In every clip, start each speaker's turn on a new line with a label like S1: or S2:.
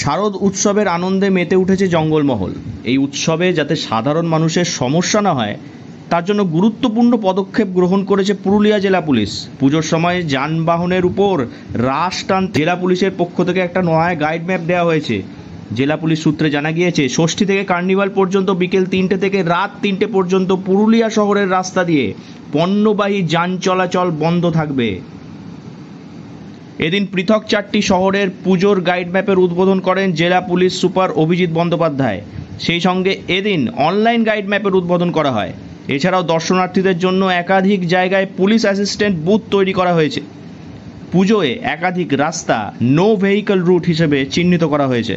S1: শারদ উৎসবের আনন্দে মেতে উঠেছে জঙ্গলমহল। এই উৎসবে যাতে সাধারণ মানুষের সমস্যা না হয় তার জন্য গুরুত্বপূর্ণ পদক্ষেপ গ্রহণ করেছে পুরুলিয়া জেলা পুলিশ। পুজোর সময় যানবাহনের উপর রাশ টান জেলা পুলিশের পক্ষ থেকে একটা নয়া গাইড ম্যাপ দেওয়া হয়েছে। জেলা পুলিশ সূত্রে জানা গিয়েছে, ষষ্ঠী থেকে কার্নিভাল পর্যন্ত বিকেল 3টে থেকে রাত 3টে পর্যন্ত পুরুলিয়া শহরের রাস্তা দিয়ে পণ্যবাহী যান চলাচল বন্ধ থাকবে। এদিন পৃথক 4টি শহরের পুজোর গাইড ম্যাপের উদ্বোধন করেন জেলা পুলিশ সুপার অভিজিৎ বন্দ্যোপাধ্যায়। সেই সঙ্গে এদিন অনলাইন গাইড ম্যাপের উদ্বোধন করা হয়। এছাড়াও দর্শনার্থীদের জন্য একাধিক জায়গায় পুলিশ অ্যাসিস্ট্যান্ট বুথ তৈরি করা হয়েছে। পুজোয় একাধিক রাস্তা নো ভেহিকল রুট হিসেবে চিহ্নিত করা হয়েছে।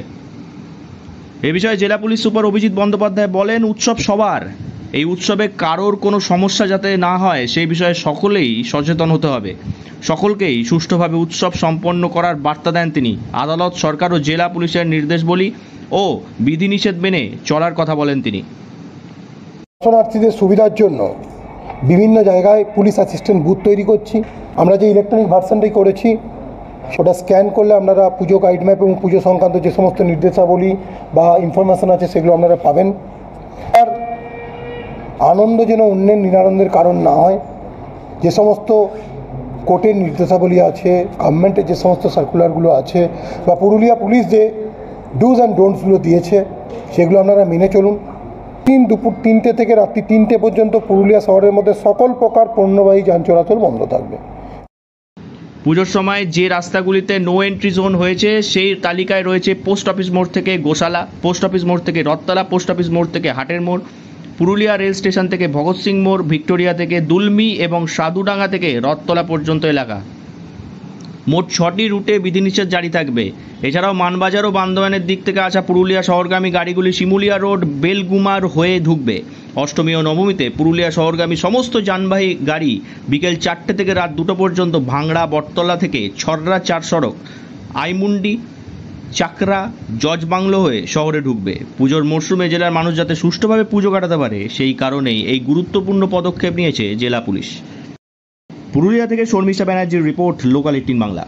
S1: এ বিষয়ে জেলা পুলিশ সুপার অভিজিৎ বন্দ্যোপাধ্যায় বলেন, উৎসব সবার, এই উৎসবে কারোর কোনো সমস্যা যাতে না হয় সেই বিষয়ে সকলেই সচেতন হতে হবে। সকলকেই সুষ্ঠুভাবে উৎসব সম্পন্ন করার বার্তা দেন তিনি। আদালত, সরকার ও জেলা পুলিশের নির্দেশবলী ও বিধিনিষেধ মেনে চলার কথা বলেন তিনি।
S2: দর্শনার্থীদের সুবিধার জন্য বিভিন্ন জায়গায় পুলিশ অ্যাসিস্ট্যান্ট বুথ তৈরি করছি। আমরা যে ইলেকট্রনিক ভার্সনটাই করেছি ওটা স্ক্যান করলে আপনারা পুজো গাইড ম্যাপ এবং পুজো সংক্রান্ত যে সমস্ত নির্দেশাবলী বা ইনফরমেশান আছে সেগুলো আপনারা পাবেন। আর আনন্দ যেন অন্যের নিরানন্দের কারণ না হয়, যে সমস্ত কোর্টের নির্দেশাবলী আছে, গভর্নমেন্টের যে সমস্ত সার্কুলারগুলো আছে বা পুরুলিয়া পুলিশ যে ডুজ অ্যান্ড ডোন্টসগুলো দিয়েছে সেগুলো আপনারা মেনে চলুন। দুপুর 3টে থেকে রাত্রি 3টে পর্যন্ত পুরুলিয়া শহরের মধ্যে সকল প্রকার পণ্যবাহী যান চলাচল বন্ধ থাকবে।
S1: পুজোর সময় যে রাস্তাগুলিতে নো এন্ট্রি জোন হয়েছে সেই তালিকায় রয়েছে পোস্ট অফিস মোড় থেকে গোশালা, পোস্ট অফিস মোড় থেকে রথতলা, পোস্ট অফিস মোড় থেকে হাটের মোড়, পুরুলিয়া রেল স্টেশন থেকে ভগৎ সিং মোড়, ভিক্টোরিয়া থেকে দুলমি এবং সাধুডাঙ্গা থেকে রথতলা পর্যন্ত এলাকা। মোট 6টি রুটে বিধিনিষেধ জারি থাকবে। এছাড়াও মানবাজার ও বান্দোয়ানের দিক থেকে আসা পুরুলিয়া শহরগামী গাড়িগুলি শিমুলিয়া রোড, বেলগুমার হয়ে ঢুকবে। অষ্টমী ও নবমীতে পুরুলিয়া শহরগামী সমস্ত যানবাহী গাড়ি বিকেল 4টে থেকে রাত 2টো পর্যন্ত ভাংড়া বটতলা থেকে ছররা 4 সড়ক, আইমুন্ডি, চাকরা, জজ বাংলো হয়ে শহরে ঢুকবে। পুজোর মরশুমে জেলার মানুষ যাতে সুষ্ঠুভাবে পুজো কাটাতে পারে সেই কারণেই এই গুরুত্বপূর্ণ পদক্ষেপ নিয়েছে জেলা পুলিশ। পুরুলিয়া থেকে শর্মিষ্ঠা ব্যানার্জির রিপোর্ট, লোকাল 18 বাংলা।